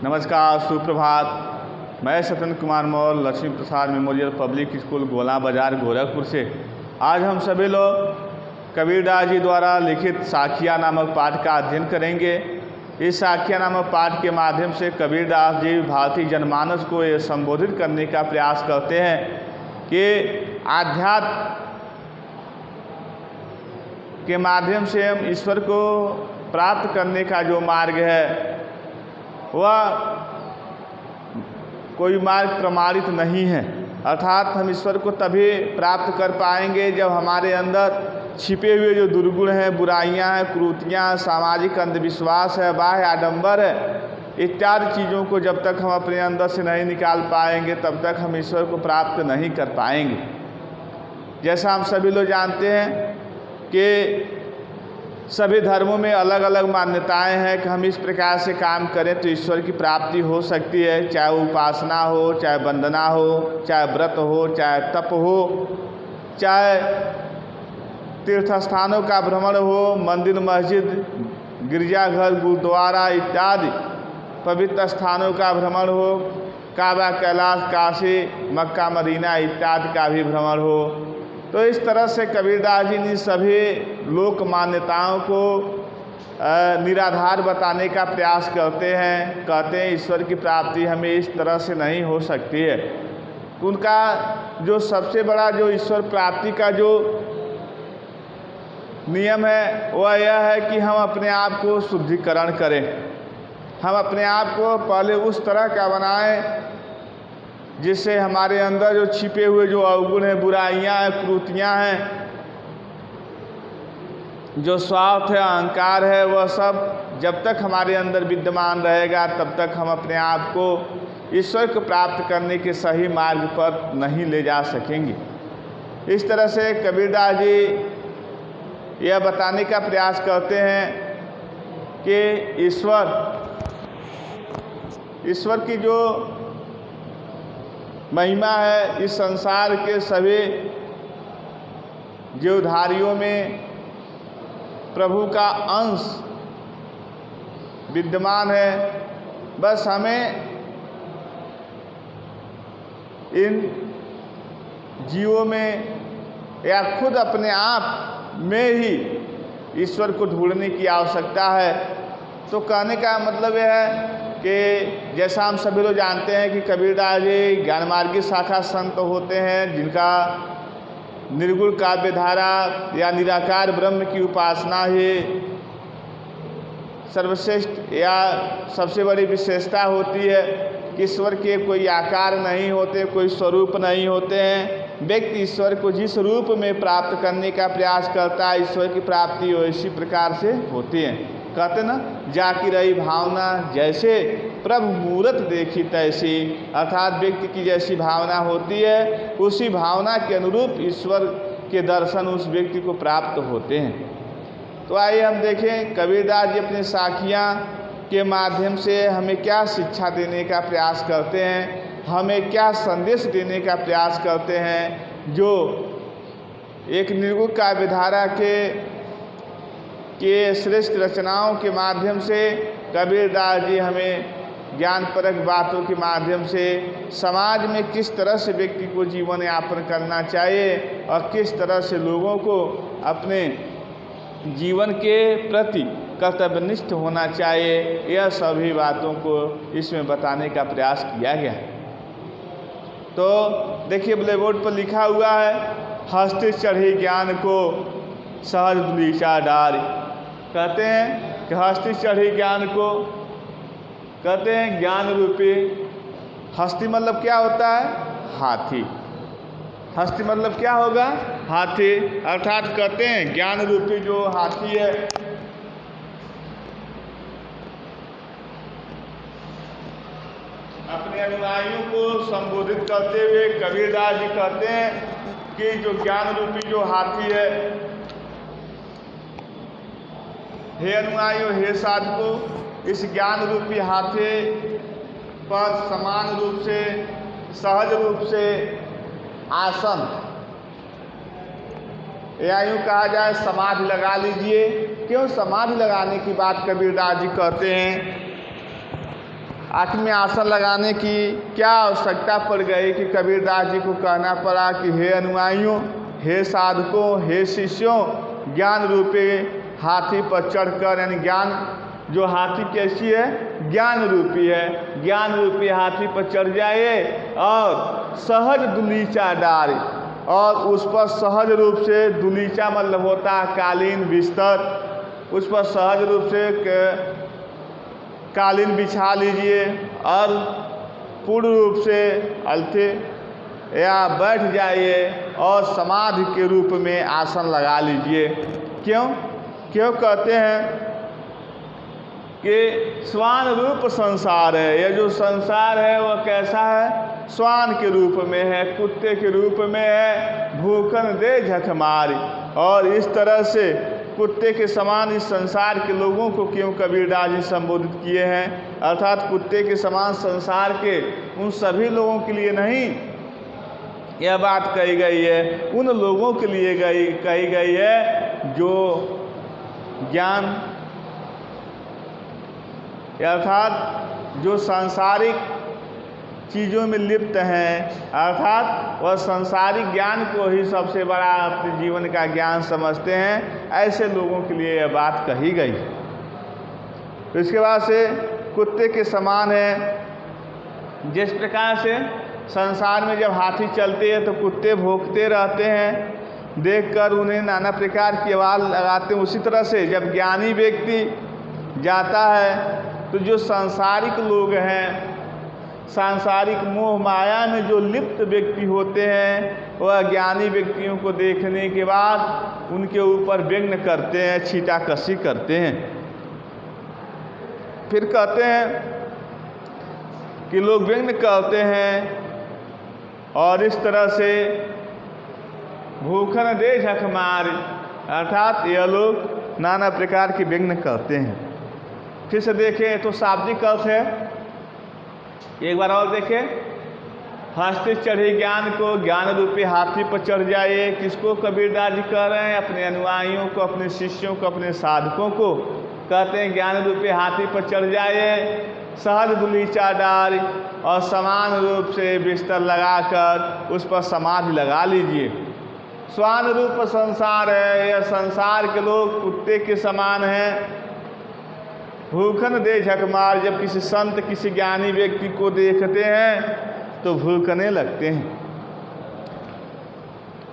नमस्कार, सुप्रभात। मैं सत्येंद्र कुमार मौर्य लक्ष्मी प्रसाद मेमोरियल पब्लिक स्कूल गोला बाजार गोरखपुर से आज हम सभी लोग कबीरदास जी द्वारा लिखित साखियाँ नामक पाठ का अध्ययन करेंगे। इस साखियाँ नामक पाठ के माध्यम से कबीरदास जी भारतीय जनमानस को ये संबोधित करने का प्रयास करते हैं कि आध्यात्म के माध्यम से हम ईश्वर को प्राप्त करने का जो मार्ग है वह कोई मार्ग प्रमाणित नहीं है। अर्थात हम ईश्वर को तभी प्राप्त कर पाएंगे जब हमारे अंदर छिपे हुए जो दुर्गुण हैं, बुराइयां हैं, कुरीतियां, सामाजिक अंधविश्वास है, बाह्य आडंबर है, इत्यादि चीज़ों को जब तक हम अपने अंदर से नहीं निकाल पाएंगे तब तक हम ईश्वर को प्राप्त नहीं कर पाएंगे। जैसा हम सभी लोग जानते हैं कि सभी धर्मों में अलग अलग मान्यताएं हैं कि हम इस प्रकार से काम करें तो ईश्वर की प्राप्ति हो सकती है, चाहे वो उपासना हो, चाहे वंदना हो, चाहे व्रत हो, चाहे तप हो, चाहे तीर्थ स्थानों का भ्रमण हो, मंदिर, मस्जिद, गिरजाघर, गुरुद्वारा इत्यादि पवित्र स्थानों का भ्रमण हो, काबा, कैलाश, काशी, मक्का, मदीना इत्यादि का भी भ्रमण हो। तो इस तरह से कबीरदास जी ने सभी लोक मान्यताओं को निराधार बताने का प्रयास करते हैं। कहते हैं ईश्वर की प्राप्ति हमें इस तरह से नहीं हो सकती है। उनका जो सबसे बड़ा जो ईश्वर प्राप्ति का जो नियम है वह यह है कि हम अपने आप को शुद्धिकरण करें। हम अपने आप को पहले उस तरह का बनाएं जिससे हमारे अंदर जो छिपे हुए जो अवगुण हैं, बुराइयां हैं, कुरीतियां हैं, जो स्वार्थ है, अहंकार है, वह सब जब तक हमारे अंदर विद्यमान रहेगा तब तक हम अपने आप को ईश्वर को प्राप्त करने के सही मार्ग पर नहीं ले जा सकेंगे। इस तरह से कबीरदास जी यह बताने का प्रयास करते हैं कि ईश्वर की जो महिमा है इस संसार के सभी जीवधारियों में प्रभु का अंश विद्यमान है। बस हमें इन जीवों में या खुद अपने आप में ही ईश्वर को ढूंढने की आवश्यकता है। तो कहने का मतलब यह है कि जैसा हम सभी लोग जानते हैं कि कबीरदास जी ज्ञानमार्गी शाखा संत होते हैं जिनका निर्गुण काव्य धारा या निराकार ब्रह्म की उपासना ही सर्वश्रेष्ठ या सबसे बड़ी विशेषता होती है कि ईश्वर के कोई आकार नहीं होते, कोई स्वरूप नहीं होते हैं। व्यक्ति ईश्वर को जिस रूप में प्राप्त करने का प्रयास करता है ईश्वर की प्राप्ति वैसी प्रकार से होती है। कहते ना, जाकी रही भावना जैसे प्रभु मूरत देखी तैसी, अर्थात व्यक्ति की जैसी भावना होती है उसी भावना के अनुरूप ईश्वर के दर्शन उस व्यक्ति को प्राप्त होते हैं। तो आइए हम देखें कबीरदास जी अपनी साखियाँ के माध्यम से हमें क्या शिक्षा देने का प्रयास करते हैं, हमें क्या संदेश देने का प्रयास करते हैं। जो एक निर्गुण काव्य धारा के श्रेष्ठ रचनाओं के माध्यम से कबीरदास जी हमें ज्ञानपरक बातों के माध्यम से समाज में किस तरह से व्यक्ति को जीवन यापन करना चाहिए और किस तरह से लोगों को अपने जीवन के प्रति कर्तव्यनिष्ठ होना चाहिए, यह सभी बातों को इसमें बताने का प्रयास किया गया है। तो देखिए ब्लैकबोर्ड पर लिखा हुआ है, हस्ते चढ़े ज्ञान को सहज दुलीचा डारी। कहते हैं कि हस्ती चढ़ी ज्ञान को, कहते हैं ज्ञान रूपी हस्ती मतलब क्या होता है? हाथी। हस्ती मतलब क्या होगा? हाथी। अर्थात कहते हैं ज्ञान रूपी जो हाथी है अपने अनुयायियों को संबोधित करते हुए कबीरदास जी कहते हैं कि जो ज्ञान रूपी जो हाथी है, हे अनुयायियों, हे साधकों, इस ज्ञान रूपी हाथी पर समान रूप से, सहज रूप से आसन या यूँ कहा जाए समाधि लगा लीजिए। क्यों समाधि लगाने की बात कबीरदास जी कहते हैं? 8वें आसन लगाने की क्या आवश्यकता पड़ गई कि कबीरदास जी को कहना पड़ा कि हे अनुयायियों, हे साधकों, हे शिष्यों, ज्ञान रूपी हाथी पर चढ़कर, यानी ज्ञान जो हाथी कैसी है, ज्ञान रूपी है, ज्ञान रूपी हाथी पर चढ़ जाइए और सहज दुलीचा डाल, और उस पर सहज रूप से, दुलीचा मतलब होता है कालीन बिस्तर, उस पर सहज रूप से कालीन बिछा लीजिए और पूर्ण रूप से अलथे या बैठ जाइए और समाधि के रूप में आसन लगा लीजिए। क्यों कहते हैं कि श्वान रूप संसार है। यह जो संसार है वह कैसा है? श्वान के रूप में है, कुत्ते के रूप में है, भूखन दे झक मारी। और इस तरह से कुत्ते के समान इस संसार के लोगों को क्यों कबीरदास जी संबोधित किए हैं? अर्थात कुत्ते के समान संसार के उन सभी लोगों के लिए नहीं यह बात कही गई है, उन लोगों के लिए कही गई है जो ज्ञान, अर्थात जो सांसारिक चीज़ों में लिप्त हैं, अर्थात वह सांसारिक ज्ञान को ही सबसे बड़ा अपने जीवन का ज्ञान समझते हैं, ऐसे लोगों के लिए यह बात कही गई। तो इसके बाद से कुत्ते के समान है। जिस प्रकार से संसार में जब हाथी चलते हैं तो कुत्ते भौंकते रहते हैं, देखकर उन्हें नाना प्रकार की आवाज़ लगाते हैं, उसी तरह से जब ज्ञानी व्यक्ति जाता है तो जो सांसारिक लोग हैं, सांसारिक मोह माया में जो लिप्त व्यक्ति होते हैं, वह ज्ञानी व्यक्तियों को देखने के बाद उनके ऊपर व्यंग करते हैं, छीटाकशी करते हैं। फिर कहते हैं कि लोग व्यंग करते हैं और इस तरह से भूखन दे झक मार, अर्थात यह लोग नाना प्रकार की व्यंग करते हैं। फिर से देखें तो शाब्दिक अर्थ है, एक बार और देखें, हंसते चढ़े ज्ञान को, ज्ञान रूपी हाथी पर चढ़ जाइए। किसको कबीरदास जी कह रहे हैं? अपने अनुयायियों को, अपने शिष्यों को, अपने साधकों को कहते हैं ज्ञान रूपी हाथी पर चढ़ जाइए, सहज दुलीचा डाल और समान रूप से बिस्तर लगाकर उस पर समाधि लगा लीजिए। श्वान रूप संसार है, यह संसार के लोग कुत्ते के समान हैं, भूखन दे झकमार। जब किसी संत, किसी ज्ञानी व्यक्ति को देखते हैं तो भूखने लगते हैं,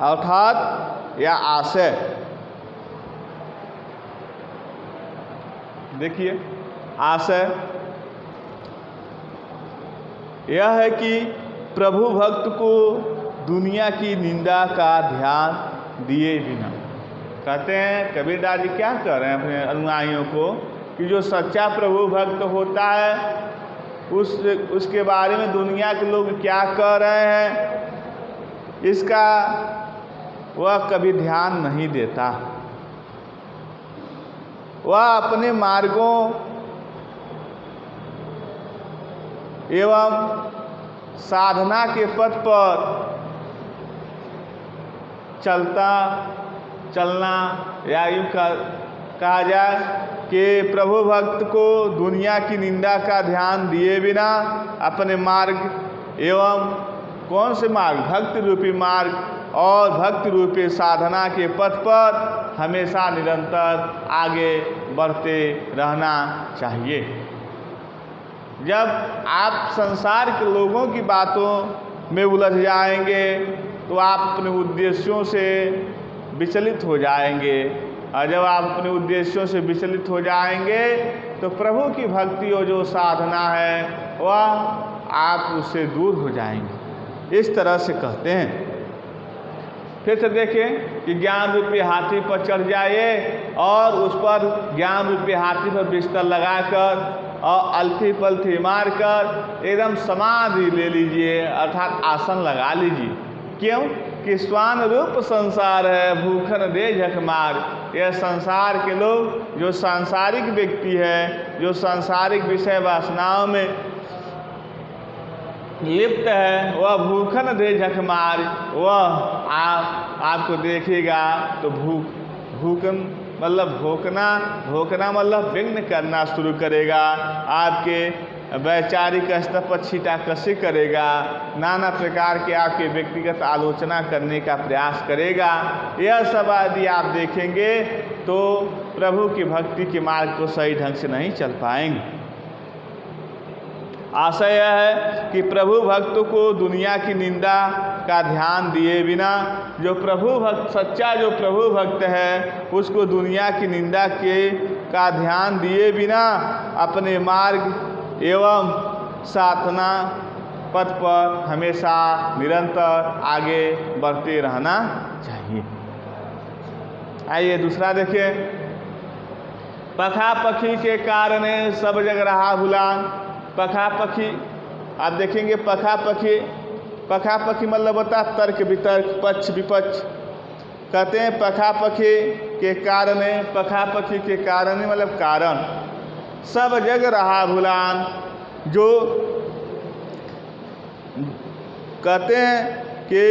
अर्थात यह आशय। देखिए, आशय यह है कि प्रभु भक्त को दुनिया की निंदा का ध्यान दिए बिना, कहते हैं कबीरदास जी क्या कह रहे हैं अपने अनुयायियों को कि जो सच्चा प्रभु भक्त होता है उसके बारे में दुनिया के लोग क्या कह रहे हैं, इसका वह कभी ध्यान नहीं देता। वह अपने मार्गों एवं साधना के पथ पर चलना, या यूँ कहा जाए कि प्रभु भक्त को दुनिया की निंदा का ध्यान दिए बिना अपने मार्ग एवं कौन से मार्ग, भक्ति रूपी मार्ग और भक्ति रूपी साधना के पथ पर हमेशा निरंतर आगे बढ़ते रहना चाहिए। जब आप संसार के लोगों की बातों में उलझ जाएंगे तो आप अपने उद्देश्यों से विचलित हो जाएंगे, और जब आप अपने उद्देश्यों से विचलित हो जाएंगे तो प्रभु की भक्ति और जो साधना है वह आप उससे दूर हो जाएंगे। इस तरह से कहते हैं। फिर से देखें कि ज्ञान रूपी हाथी पर चढ़ जाइए और उस पर ज्ञान रूपी हाथी पर बिस्तर लगाकर और अलथी पलथी मारकर एकदम समाधि ले लीजिए, अर्थात आसन लगा लीजिए। क्यों? कि श्वान रूप संसार है, भूखन दे झक मार। यह संसार के लोग, जो सांसारिक व्यक्ति है, जो सांसारिक विषय वासनाओं में लिप्त है, वह भूखन दे झक मार। वह आपको देखेगा तो भूखन मतलब भोंकना मतलब व्यंग करना शुरू करेगा, आपके वैचारिक स्तर पर छींटाकशी करेगा, नाना प्रकार के आपके व्यक्तिगत आलोचना करने का प्रयास करेगा। यह सब यदि आप देखेंगे तो प्रभु की भक्ति के मार्ग को सही ढंग से नहीं चल पाएंगे। आशा यह है कि प्रभु भक्त को दुनिया की निंदा का ध्यान दिए बिना, जो प्रभु भक्त सच्चा जो प्रभु भक्त है उसको दुनिया की निंदा का ध्यान दिए बिना अपने मार्ग एवं साधना पथ पर हमेशा निरंतर आगे बढ़ते रहना चाहिए। आइए दूसरा देखिए, पखा पखी के कारण सब जग रहा भुलान। पखा पखी आप देखेंगे, पखा पखी मतलब होता है तर्क वितर्क, पक्ष विपक्ष। कहते हैं पखा पखी के कारण मतलब कारण सब जग रहा भुलान। जो कहते हैं कि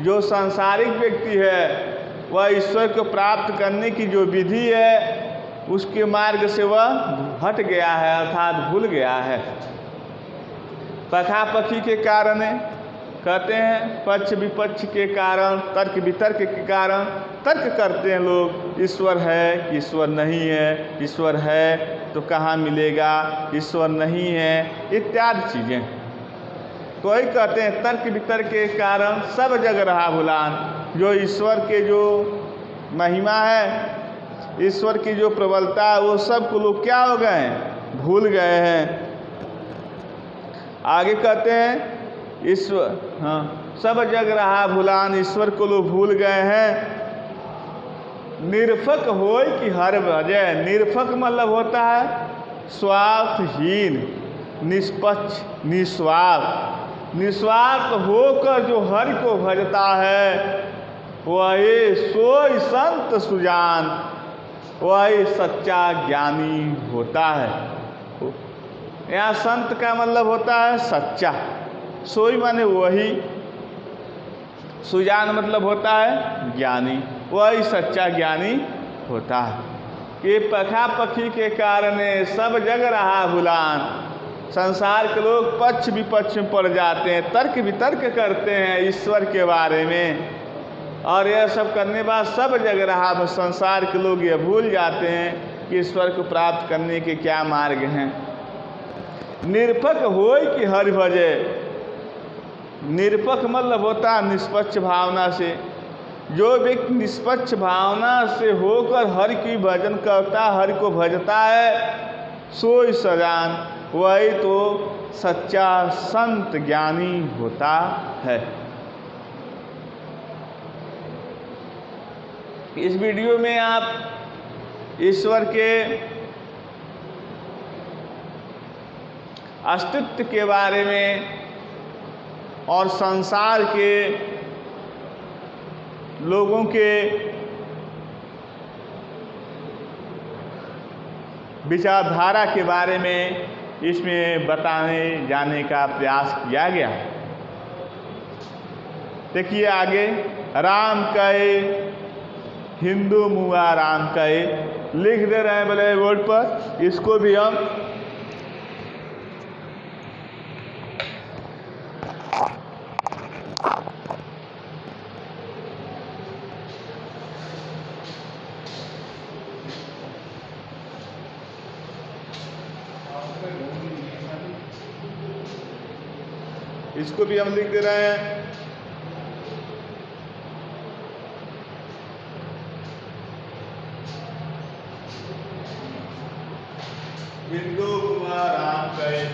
जो सांसारिक व्यक्ति है वह ईश्वर को प्राप्त करने की जो विधि है उसके मार्ग से वह हट गया है, अर्थात भूल गया है। पखा पखी के कारण कहते हैं पक्ष विपक्ष के कारण, तर्क वितर्क के कारण तर्क करते हैं लोग, ईश्वर है कि ईश्वर नहीं है, ईश्वर है तो कहाँ मिलेगा, ईश्वर नहीं है, इत्यादि चीज़ें। तो वही कहते हैं तर्क वितर्क के कारण सब जग रहा भुलान। जो ईश्वर के जो महिमा है, ईश्वर की जो प्रबलता है, वो सब को लोग क्या हो गए हैं, भूल गए हैं। आगे कहते हैं ईश्वर सब जग रहा भुलान, ईश्वर को लोग भूल गए हैं। निरफक होय कि हर भजय। निरफक मतलब होता है स्वार्थहीन, निष्पक्ष, निस्वार्थ होकर जो हरि को भजता है वही सोई संत सुजान, वही सच्चा ज्ञानी होता है। यहाँ संत का मतलब होता है सच्चा, सोई माने वही, सुजान मतलब होता है ज्ञानी, वही सच्चा ज्ञानी होता है। कि पखा पखी के कारण सब जग रहा भुलान। संसार के लोग पक्ष विपक्ष में पड़ जाते हैं, तर्क वितर्क करते हैं ईश्वर के बारे में, और यह सब करने बाद सब जग रहा, संसार के लोग ये भूल जाते हैं कि ईश्वर को प्राप्त करने के क्या मार्ग हैं। निरपक होय कि हरि भजे। निरपक मतलब होता है निष्पक्ष भावना से। जो व्यक्ति निष्पक्ष भावना से होकर हरि की भजन करता, हरि को भजता है, सोई सजान, वही तो सच्चा संत ज्ञानी होता है। इस वीडियो में आप ईश्वर के अस्तित्व के बारे में और संसार के लोगों के विचारधारा के बारे में इसमें बताने जाने का प्रयास किया गया। देखिए आगे, राम कहे हिंदू मुआ राम कहे, लिख दे रहे हैं बोले बोर्ड पर। इसको भी हम लिख दे रहे हैं। हिंदू कुमार राम कहे।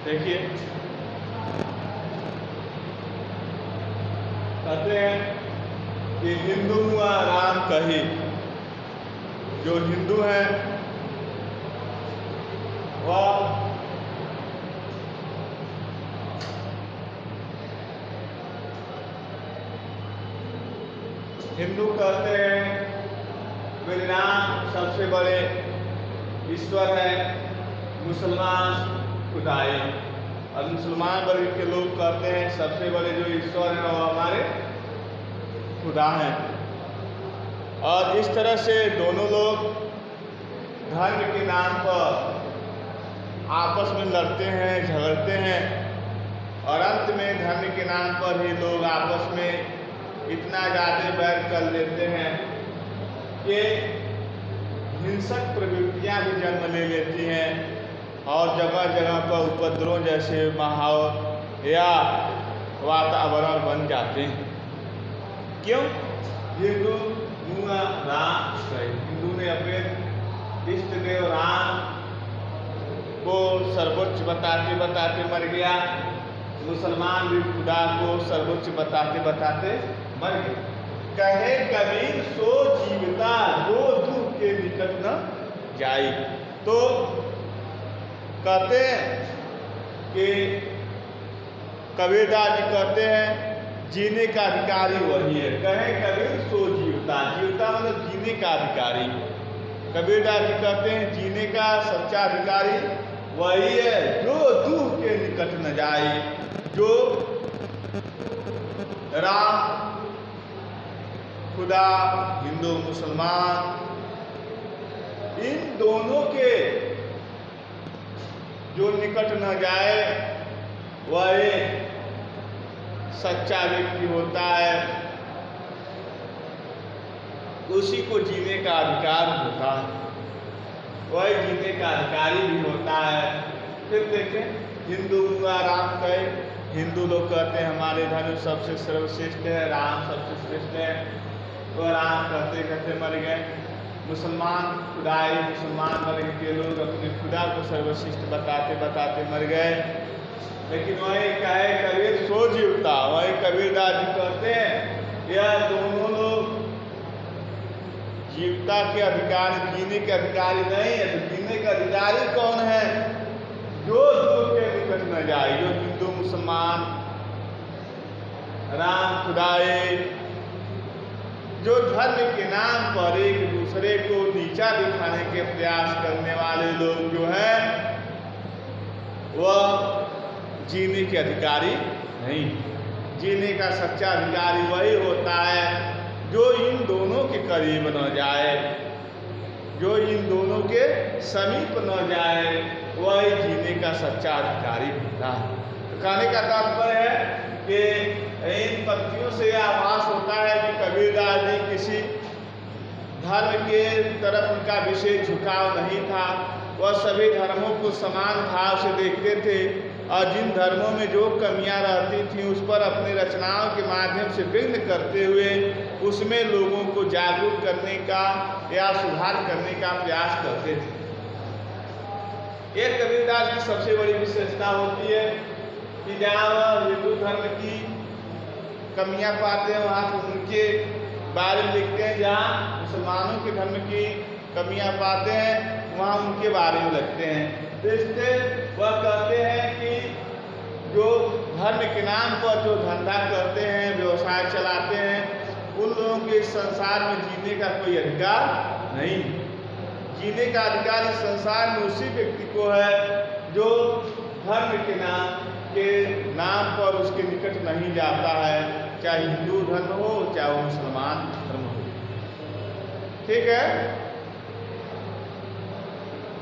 देखिए कहते हैं कि हिंदू हुआ राम कही। जो हिंदू है वह हिंदू कहते हैं मेरे राम सबसे बड़े ईश्वर है, मुसलमान खुदाई। और मुसलमान वर्ग के लोग कहते हैं सबसे बड़े जो ईश्वर हैं वो हमारे खुदा हैं। और इस तरह से दोनों लोग धर्म के नाम पर आपस में लड़ते हैं, झगड़ते हैं और अंत में धर्म के नाम पर ही लोग आपस में इतना ज़्यादा बैर कर लेते हैं कि हिंसक प्रवृत्तियां भी जन्म ले लेती हैं और जगह जगह पर उपद्रव जैसे माहौल या वातावरण बन जाते हैं। क्यों? हिंदू हुआ राम कहे। हिंदू ने अपने इष्ट देव राम को सर्वोच्च बताते बताते मर गया, मुसलमान भी खुदा को सर्वोच्च बताते बताते मर गए। कहे कबीर सो जीवता जो दुख के निकट न जाई। तो कहते हैं कि कबीरदास जी कहते हैं जीने का अधिकारी वही है। कहे कबीर सो जीवता, जीवता मतलब जीने का अधिकारी। कबीरदास जी कहते हैं जीने का सच्चा अधिकारी वही है जो दुख के निकट न जाए। जो राम खुदा, हिंदू मुसलमान, इन दोनों के जो निकट न जाए वह सच्चा व्यक्ति होता है, उसी को जीने का अधिकार होता है, वह जीने का अधिकारी भी होता है। फिर देखें हिंदू हुआ राम कहे। हिंदू लोग कहते हैं हमारे धर्म सबसे सर्वश्रेष्ठ है, राम सबसे श्रेष्ठ है, तो राम कहते कहते मर गए। मुसलमान खुदाई, मुसलमान वर्ग के लोग अपने खुदा को सर्वश्रेष्ठ बताते बताते मर गए। लेकिन वही कहे कबीर सो जीवता, वही कबीरदास जी कहते हैं यह दोनों लोग जीवता के अधिकारी, जीने के अधिकारी नहीं है। तो जीने के अधिकारी कौन है? जो दुख के निकट न जाए। जो हिंदू मुसलमान राम खुदाई, जो धर्म के नाम पर एक दूसरे को नीचा दिखाने के प्रयास करने वाले लोग जो है वह जीने के अधिकारी नहीं। जीने का सच्चा अधिकारी वही होता है जो इन दोनों के करीब न जाए, जो इन दोनों के समीप न जाए, वही जीने का सच्चा अधिकारी होता है। तो कहने का तात्पर्य है कि इन पंक्तियों से आभास होता है कि कबीरदास जी किसी धर्म के तरफ उनका विशेष झुकाव नहीं था। वह सभी धर्मों को समान भाव से देखते थे और जिन धर्मों में जो कमियां रहती थीं उस पर अपनी रचनाओं के माध्यम से व्यक्त करते हुए उसमें लोगों को जागरूक करने का या सुधार करने का प्रयास करते थे। एक कबीरदास की सबसे बड़ी विशेषता होती है कि जहाँ वह हिंदू धर्म की कमियां पाते हैं वहाँ पर उनके बारे में लिखते हैं, जहाँ मुसलमानों के धर्म की कमियां पाते हैं वहाँ उनके बारे में लिखते हैं। तो इससे वह कहते हैं कि जो धर्म के नाम पर जो धंधा करते हैं, व्यवसाय चलाते हैं, उन लोगों के इस संसार में जीने का कोई अधिकार नहीं। जीने का अधिकार इस संसार में उसी व्यक्ति को है जो धर्म के नाम पर उसके निकट नहीं जाता है, चाहे हिंदू धर्म हो चाहे वो मुसलमान धर्म हो। ठीक है।